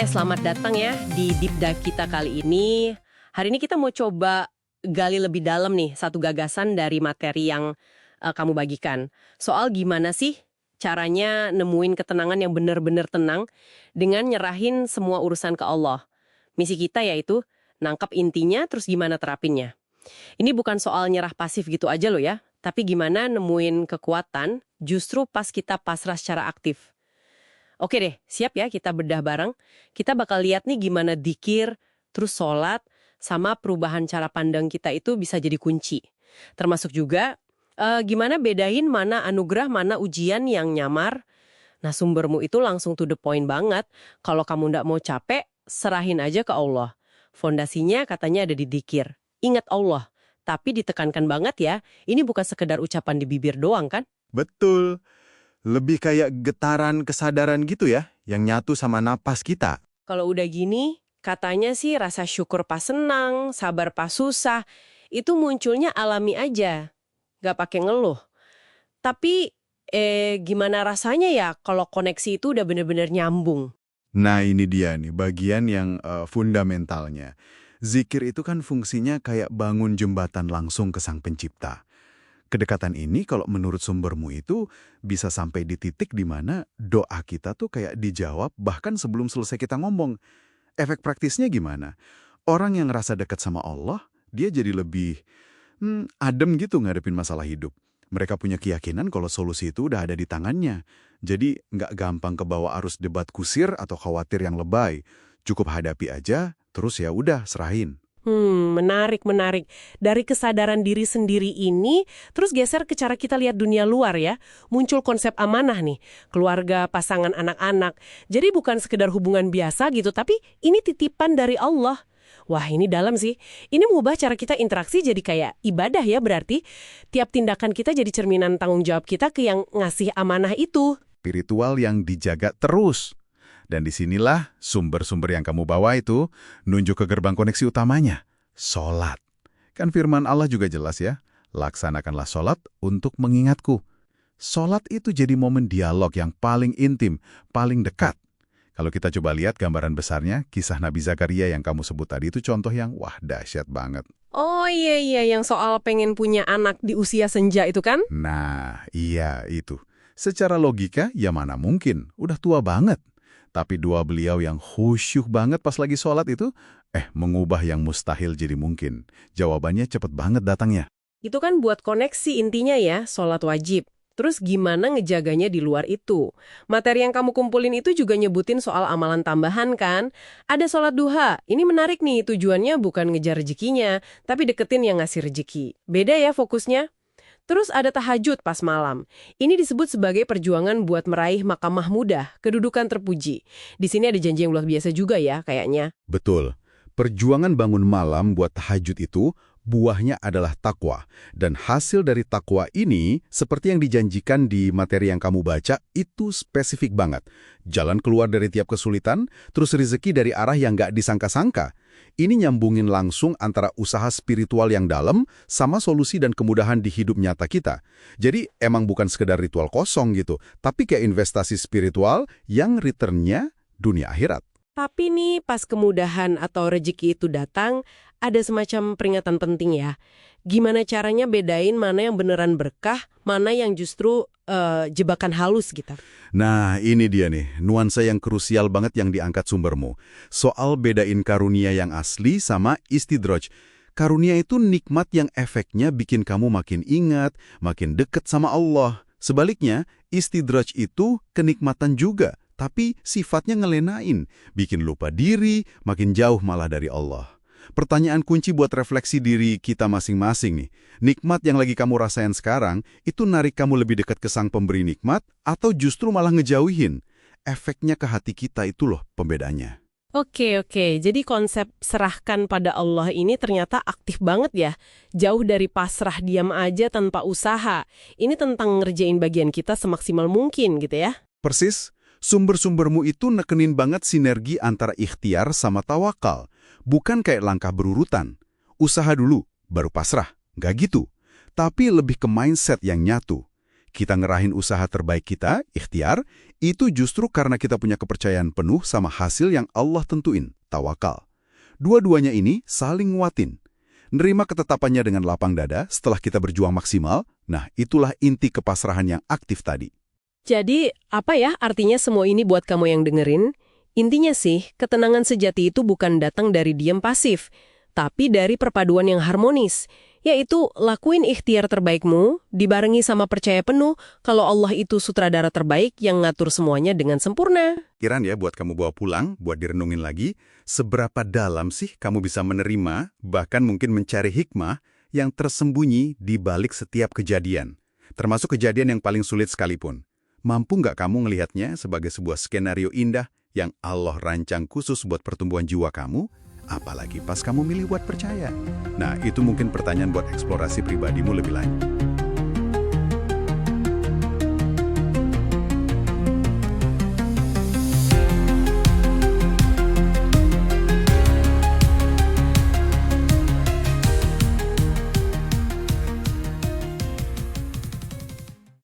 Selamat datang ya di Deep Dive kita kali ini. Hari ini kita mau coba gali lebih dalam nih satu gagasan dari materi yang kamu bagikan. Soal gimana sih caranya nemuin ketenangan yang benar-benar tenang dengan nyerahin semua urusan ke Allah. Misi kita yaitu nangkap intinya terus gimana terapinnya. Ini bukan soal nyerah pasif gitu aja loh ya, tapi gimana nemuin kekuatan justru pas kita pasrah secara aktif. Oke deh, siap ya kita bedah bareng. Kita bakal lihat nih gimana dzikir, terus sholat, sama perubahan cara pandang kita itu bisa jadi kunci. Termasuk juga gimana bedain mana anugerah, mana ujian yang nyamar. Nah sumbermu itu langsung to the point banget. Kalau kamu ndak mau capek, serahin aja ke Allah. Fondasinya katanya ada di dzikir. Ingat Allah, tapi ditekankan banget ya, ini bukan sekedar ucapan di bibir doang kan? Betul. Lebih kayak getaran kesadaran gitu ya, yang nyatu sama napas kita. Kalau udah gini, katanya sih rasa syukur pas senang, sabar pas susah, itu munculnya alami aja, nggak pakai ngeluh. Tapi, gimana rasanya ya kalau koneksi itu udah bener-bener nyambung? Nah ini dia nih, bagian yang fundamentalnya. Zikir itu kan fungsinya kayak bangun jembatan langsung ke Sang Pencipta. Kedekatan ini kalau menurut sumbermu itu bisa sampai di titik di mana doa kita tuh kayak dijawab bahkan sebelum selesai kita ngomong. Efek praktisnya gimana? Orang yang ngerasa dekat sama Allah, dia jadi lebih adem gitu ngadepin masalah hidup. Mereka punya keyakinan kalau solusi itu udah ada di tangannya. Jadi nggak gampang kebawa arus debat kusir atau khawatir yang lebay. Cukup hadapi aja, terus ya udah serahin. Menarik. Dari kesadaran diri sendiri ini, terus geser ke cara kita lihat dunia luar ya. Muncul konsep amanah nih, keluarga, pasangan, anak-anak. Jadi bukan sekedar hubungan biasa gitu, tapi ini titipan dari Allah. Wah, ini dalam sih. Ini mengubah cara kita interaksi jadi kayak ibadah ya berarti. Tiap tindakan kita jadi cerminan tanggung jawab kita ke yang ngasih amanah itu. Spiritual yang dijaga terus. Dan disinilah sumber-sumber yang kamu bawa itu nunjuk ke gerbang koneksi utamanya, sholat. Kan firman Allah juga jelas ya, laksanakanlah sholat untuk mengingatku. Sholat itu jadi momen dialog yang paling intim, paling dekat. Kalau kita coba lihat gambaran besarnya, kisah Nabi Zakaria yang kamu sebut tadi itu contoh yang wah dahsyat banget. Oh iya, yang soal pengen punya anak di usia senja itu kan? Nah, iya itu. Secara logika, ya mana mungkin, udah tua banget. Tapi dua beliau yang khusyuk banget pas lagi sholat itu, mengubah yang mustahil jadi mungkin. Jawabannya cepet banget datangnya. Itu kan buat koneksi intinya ya, sholat wajib. Terus gimana ngejaganya di luar itu? Materi yang kamu kumpulin itu juga nyebutin soal amalan tambahan kan? Ada sholat duha, ini menarik nih, tujuannya bukan ngejar rezekinya, tapi deketin yang ngasih rezeki. Beda ya fokusnya? Terus ada tahajud pas malam. Ini disebut sebagai perjuangan buat meraih maqam mahmudah, kedudukan terpuji. Di sini ada janji yang luar biasa juga ya, kayaknya. Betul. Perjuangan bangun malam buat tahajud itu, buahnya adalah takwa. Dan hasil dari takwa ini, seperti yang dijanjikan di materi yang kamu baca, itu spesifik banget. Jalan keluar dari tiap kesulitan, terus rezeki dari arah yang nggak disangka-sangka. Ini nyambungin langsung antara usaha spiritual yang dalam sama solusi dan kemudahan di hidup nyata kita. Jadi emang bukan sekedar ritual kosong gitu, tapi kayak investasi spiritual yang returnnya dunia akhirat. Tapi nih pas kemudahan atau rezeki itu datang, ada semacam peringatan penting ya. Gimana caranya bedain mana yang beneran berkah, mana yang justru jebakan halus gitu. Nah, ini dia nih, nuansa yang krusial banget yang diangkat sumbermu. Soal bedain karunia yang asli sama istidraj. Karunia itu nikmat yang efeknya bikin kamu makin ingat, makin deket sama Allah. Sebaliknya, istidraj itu kenikmatan juga, tapi sifatnya ngelenain, bikin lupa diri, makin jauh malah dari Allah. Pertanyaan kunci buat refleksi diri kita masing-masing nih. Nikmat yang lagi kamu rasain sekarang, itu narik kamu lebih dekat ke sang pemberi nikmat, atau justru malah ngejauhin? Efeknya ke hati kita itu loh pembedanya. Oke. Jadi konsep serahkan pada Allah ini ternyata aktif banget ya. Jauh dari pasrah diam aja tanpa usaha. Ini tentang ngerjain bagian kita semaksimal mungkin gitu ya. Persis, sumber-sumbermu itu nekenin banget sinergi antara ikhtiar sama tawakal. Bukan kayak langkah berurutan. Usaha dulu, baru pasrah. Nggak gitu. Tapi lebih ke mindset yang nyatu. Kita ngerahin usaha terbaik kita, ikhtiar, itu justru karena kita punya kepercayaan penuh sama hasil yang Allah tentuin, tawakal. Dua-duanya ini saling nguatin. Nerima ketetapannya dengan lapang dada setelah kita berjuang maksimal, nah itulah inti kepasrahan yang aktif tadi. Jadi, apa ya artinya semua ini buat kamu yang dengerin? Intinya sih, ketenangan sejati itu bukan datang dari diam pasif, tapi dari perpaduan yang harmonis, yaitu lakuin ikhtiar terbaikmu, dibarengi sama percaya penuh kalau Allah itu sutradara terbaik yang ngatur semuanya dengan sempurna. Kiran ya buat kamu bawa pulang, buat direnungin lagi, seberapa dalam sih kamu bisa menerima, bahkan mungkin mencari hikmah yang tersembunyi di balik setiap kejadian, termasuk kejadian yang paling sulit sekalipun. Mampu nggak kamu ngelihatnya sebagai sebuah skenario indah yang Allah rancang khusus buat pertumbuhan jiwa kamu? Apalagi pas kamu milih buat percaya. Nah, itu mungkin pertanyaan buat eksplorasi pribadimu lebih lanjut.